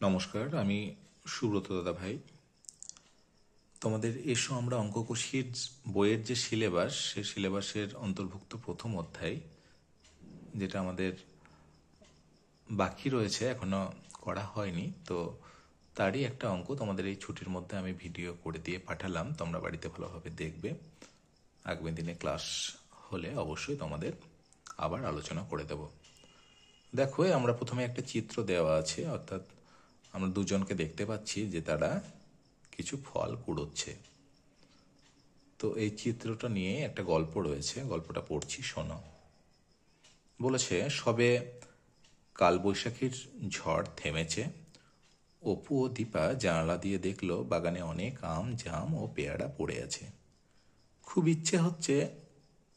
নমস্কার, আমি সুব্রত দাদা ভাই। তোমাদের এসো আমরা অঙ্ক কষির বইয়ের যে সিলেবাস, সে সিলেবাসের অন্তর্ভুক্ত প্রথম অধ্যায়, যেটা আমাদের বাকি রয়েছে, এখনো করা হয়নি, তো তারই একটা অঙ্ক তোমাদের এই ছুটির মধ্যে আমি ভিডিও করে দিয়ে পাঠালাম। তোমরা বাড়িতে ভালোভাবে দেখবে। আগামী দিনে ক্লাস হলে অবশ্যই তোমাদের আবার আলোচনা করে দেব। দেখো, আমরা প্রথমে একটা চিত্র দেওয়া আছে, অর্থাৎ আমরা দুজনকে দেখতে পাচ্ছি যে তারা কিছু ফল কুড়োচ্ছে। তো এই চিত্রটা নিয়ে একটা গল্প রয়েছে, গল্পটা পড়ছি, শোনো। বলেছে, সবে কালবৈশাখীর ঝড় থেমেছে। অপু ও দীপা জানালা দিয়ে দেখলো বাগানে অনেক আম, জাম ও পেয়ারা পড়ে আছে। খুব ইচ্ছে হচ্ছে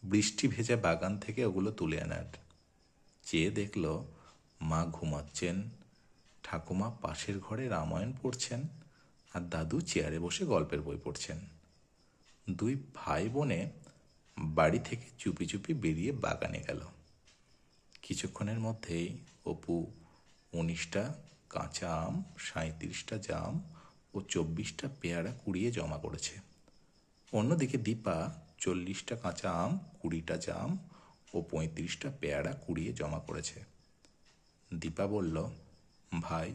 বৃষ্টি ভেজা বাগান থেকে ওগুলো তুলে আনার। চেয়ে দেখলো মা ঘুমাচ্ছেন, ঠাকুমা পাশের ঘরে রামায়ণ পড়ছেন, আর দাদু চেয়ারে বসে গল্পের বই পড়ছেন। দুই ভাই বোনে বাড়ি থেকে চুপি চুপি বেরিয়ে বাগানে গেল। কিছুক্ষণের মধ্যেই অপু 19টা কাঁচা আম, 37টা জাম ও 24টা পেয়ারা কুড়িয়ে জমা করেছে। অন্যদিকে দীপা 40টা কাঁচা আম, 20টা জাম ও 35টা পেয়ারা কুড়িয়ে জমা করেছে। দীপা বলল, ভাই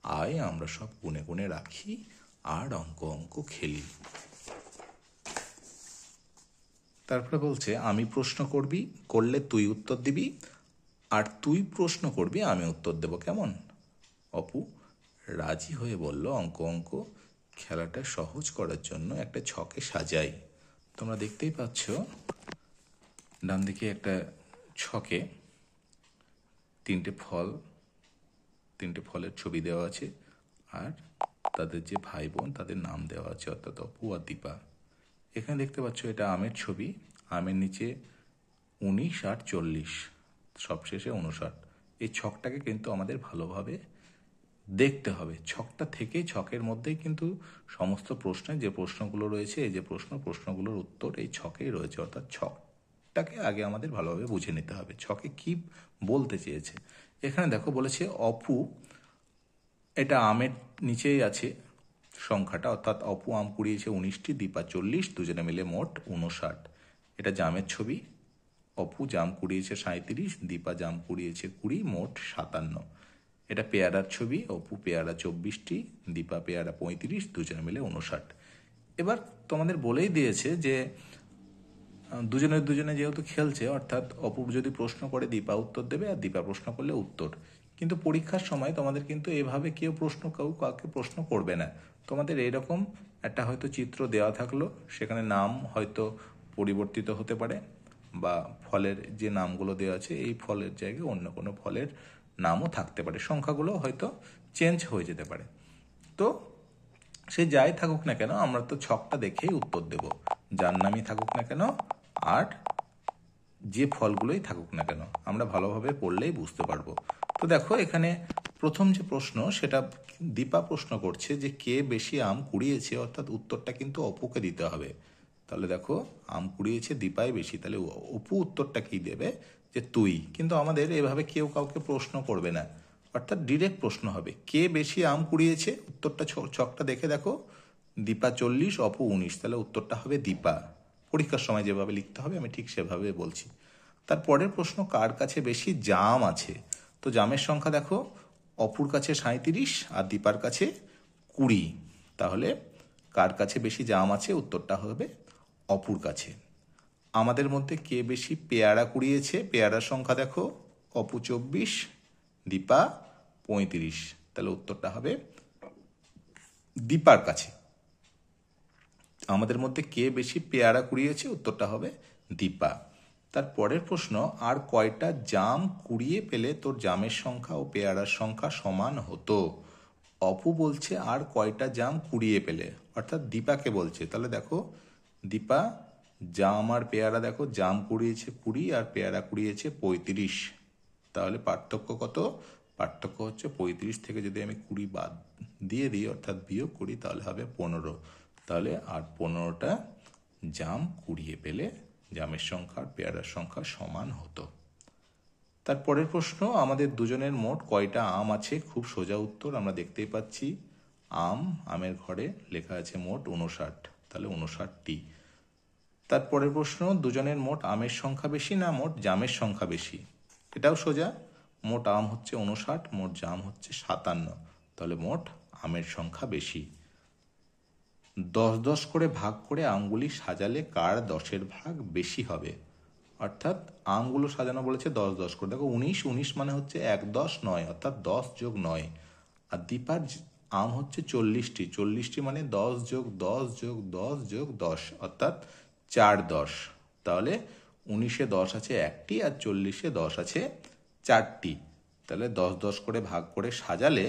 আয় আমরা সব গুনে গুনে রাখি আর অঙ্ক অঙ্ক খেলি। তারপরে বলছে, আমি প্রশ্ন করলে তুই উত্তর দিবি, আর তুই প্রশ্ন করবি, আমি উত্তর দেব, কেমন? অপু রাজি হয়ে বলল, অঙ্ক অঙ্ক খেলাটা সহজ করার জন্য একটা ছকে সাজাই। তোমরা দেখতেই পাচ্ছ ডান দিকে একটা ছকে তিনটে ফলের ছবি দেওয়া আছে, আর তাদের যে ভাই বোন তাদের নাম দেওয়া আছে, অর্থাৎ অপু আর দীপা। এখানে দেখতে পাচ্ছ এটা আমের ছবি। আমের নিচে 19 আর 40, সবশেষে 59। এই ছকটাকে কিন্তু আমাদের ভালোভাবে দেখতে হবে। ছকটা থেকে ছকের মধ্যেই কিন্তু সমস্ত প্রশ্নের যে প্রশ্নগুলো রয়েছে, এই যে প্রশ্নগুলোর উত্তর এই ছকেই রয়েছে, অর্থাৎ ছকটাকে আগে আমাদের ভালোভাবে বুঝে নিতে হবে ছকে কি বলতে চেয়েছে। এখানে দেখো বলেছে অপু, এটা আমের নিচেই আছে সংখ্যাটা, অর্থাৎ অপু আম কুড়িয়েছে 19টি, দীপা 40, দুজনে মিলে মোট 59। এটা জামের ছবি। অপু জাম কুড়িয়েছে 37, দীপা জাম কুড়িয়েছে 20, মোট 57। এটা পেয়ারার ছবি। অপু পেয়ারা 24টি, দীপা পেয়ারা 35, দুজনে মিলে 59। এবার তোমাদের বলেই দিয়েছে যে দুজনে যেহেতু খেলছে, অর্থাৎ অপু যদি প্রশ্ন করে দীপা উত্তর দেবে, আর দীপা প্রশ্ন করলে উত্তর। কিন্তু পরীক্ষার সময় তোমাদের কিন্তু এভাবে কেউ কাউকে প্রশ্ন করবে না। তোমাদের এইরকম একটা হয়তো চিত্র দেওয়া থাকলো, সেখানে নাম হয়তো পরিবর্তিত হতে পারে, বা ফলের যে নামগুলো দেওয়া আছে এই ফলের জায়গায় অন্য কোনো ফলের নামও থাকতে পারে, সংখ্যাগুলো হয়তো চেঞ্জ হয়ে যেতে পারে। তো সে যাই থাকুক না কেন, আমরা তো ছকটা দেখেই উত্তর দেব, যার নামই থাকুক না কেন আর যে ফলগুলোই থাকুক না কেন, আমরা ভালোভাবে পড়লেই বুঝতে পারবো। তো দেখো, এখানে প্রথম যে প্রশ্ন, সেটা দীপা প্রশ্ন করছে যে কে বেশি আম কুড়িয়েছে, অর্থাৎ উত্তরটা কিন্তু অপুকে দিতে হবে। তাহলে দেখো, আম কুড়িয়েছে দীপাই বেশি, তাহলে অপু উত্তরটা কি দেবে, যে তুই। কিন্তু আমাদের এভাবে কেউ কাউকে প্রশ্ন করবে না, অর্থাৎ ডিরেক্ট প্রশ্ন হবে কে বেশি আম কুড়িয়েছে। উত্তরটা ছকটা দেখে দেখো, দীপা 40, অপু 19, তাহলে উত্তরটা হবে দীপা। পরীক্ষার সময় যেভাবে লিখতে হবে আমি ঠিক সেভাবে বলছি। তারপরের প্রশ্ন, কার কাছে বেশি জাম আছে? তো জামের সংখ্যা দেখো, অপুর কাছে 37 আর দীপার কাছে 20। তাহলে কার কাছে বেশি জাম আছে, উত্তরটা হবে অপুর কাছে। আমাদের মধ্যে কে বেশি পেয়ারা কুড়িয়েছে? পেয়ারার সংখ্যা দেখো, অপু 24, দীপা 35, তাহলে উত্তরটা হবে দীপার কাছে। আমাদের মধ্যে কে বেশি পেয়ারা কুড়িয়েছে, উত্তরটা হবে দীপা। তার পরের প্রশ্ন, আর কয়টা জাম কুড়িয়ে পেলে তোর জামের সংখ্যা ও পেয়ারার সংখ্যা সমান হতো? অপু বলছে আর কয়টা জাম কুড়িয়ে পেলে, অর্থাৎ দীপাকে বলছে। তাহলে দেখো, দীপা জাম আর পেয়ারা দেখো, জাম কুড়িয়েছে 20 আর পেয়ারা কুড়িয়েছে 35। তাহলে পার্থক্য কত? পার্থক্য হচ্ছে 35 থেকে যদি আমি 20 বাদ দিয়ে দিই, অর্থাৎ বিয়োগ করি, তাহলে হবে 15। তাহলে আর 15টা জাম কুড়িয়ে পেলে জামের সংখ্যা আর পেয়ারার সংখ্যা সমান হতো। তারপরের প্রশ্ন, আমাদের দুজনের মোট কয়টা আম আছে? খুব সোজা উত্তর, আমরা দেখতেই পাচ্ছি আমের ঘরে লেখা আছে মোট 59, তাহলে 59টি। তারপরের প্রশ্ন, দুজনের মোট আমের সংখ্যা বেশি না মোট জামের সংখ্যা বেশি? এটাও সোজা, মোট আম হচ্ছে 59, মোট জাম হচ্ছে 57, তাহলে মোট আমের সংখ্যা বেশি। 10 করে ভাগ করে আমগুলি সাজালে কার 10-এর ভাগ বেশি হবে? অর্থাৎ আমগুলো সাজানো বলেছে 10 করে। দেখো 19 মানে হচ্ছে 1-10-9, অর্থাৎ 10 যোগ 9। আর দীপার আম হচ্ছে 40টি মানে 10 যোগ 10 যোগ 10 যোগ 10, অর্থাৎ 4-10। তাহলে 19-এ 10 আছে 1টি আর 40-এ 10 আছে 4টি। তাহলে 10 করে ভাগ করে সাজালে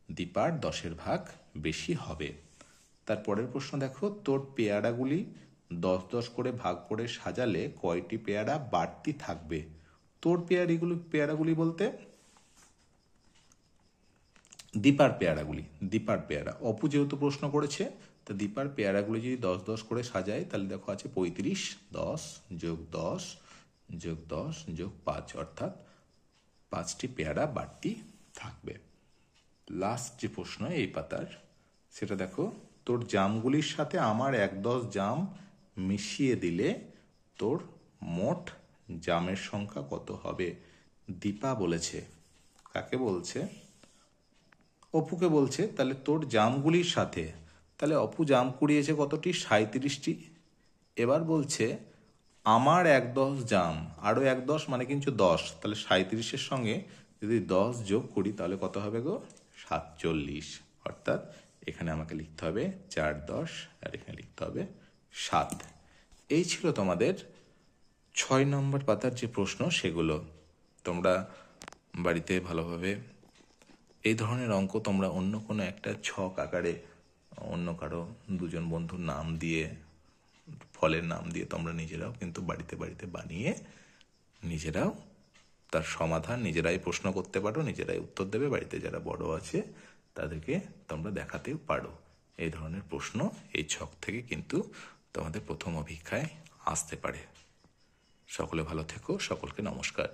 দীপার 10-এর ভাগ বেশি হবে। তারপরের প্রশ্ন দেখো, তোর পেয়ারাগুলি 10 করে ভাগ করে সাজালে কয়টি পেয়ারা বাড়তি থাকবে? তোর পেয়ারাগুলি বলতে দীপার পেয়ারা। অপু যেহেতু প্রশ্ন করেছে, তা দীপার পেয়ারাগুলি যদি 10 করে সাজায়, তাহলে দেখো আছে 35, 10 যোগ 10 যোগ 10 যোগ 5, অর্থাৎ 5টি পেয়ারা বাড়তি থাকবে। লাস্ট যে প্রশ্ন এই পাতার, সেটা দেখো, তোর জামগুলির সাথে আমার 1-10 জাম মিশিয়ে দিলে তোর মোট জামের সংখ্যা কত হবে? দীপা বলেছে। কাকে বলছে? অপুকে বলছে। তাহলে তোর জামগুলির সাথে, তাহলে অপু জাম কুড়িয়েছে কতটি? 37টি। এবার বলছে আমার 1-10 জাম, আরও 1-10 মানে কিন্তু 10, তাহলে 37-এর সঙ্গে যদি 10 যোগ করি তাহলে কত হবে গো? 47, অর্থাৎ এখানে আমাকে লিখতে হবে 4-10 আর এখানে লিখতে হবে 7। এই ছিল তোমাদের 6 নম্বর পাতার যে প্রশ্ন, সেগুলো তোমরা বাড়িতে ভালোভাবে এই ধরনের অঙ্ক তোমরা অন্য কোনো একটা ছক আকারে অন্য কারো দুজন বন্ধুর নাম দিয়ে, ফলের নাম দিয়ে তোমরা নিজেরাও কিন্তু বাড়িতে বানিয়ে নিজেরাও তার সমাধান নিজেরাই প্রশ্ন করতে পারো, নিজেরাই উত্তর দেবে। বাড়িতে যারা বড় আছে তাদেরকে তোমরা দেখাতেও পারো। এই ধরনের প্রশ্ন এই ছক থেকে কিন্তু তোমাদের প্রথম অভিজ্ঞায় আসতে পারে। সকলে ভালো থেকো, সকলকে নমস্কার।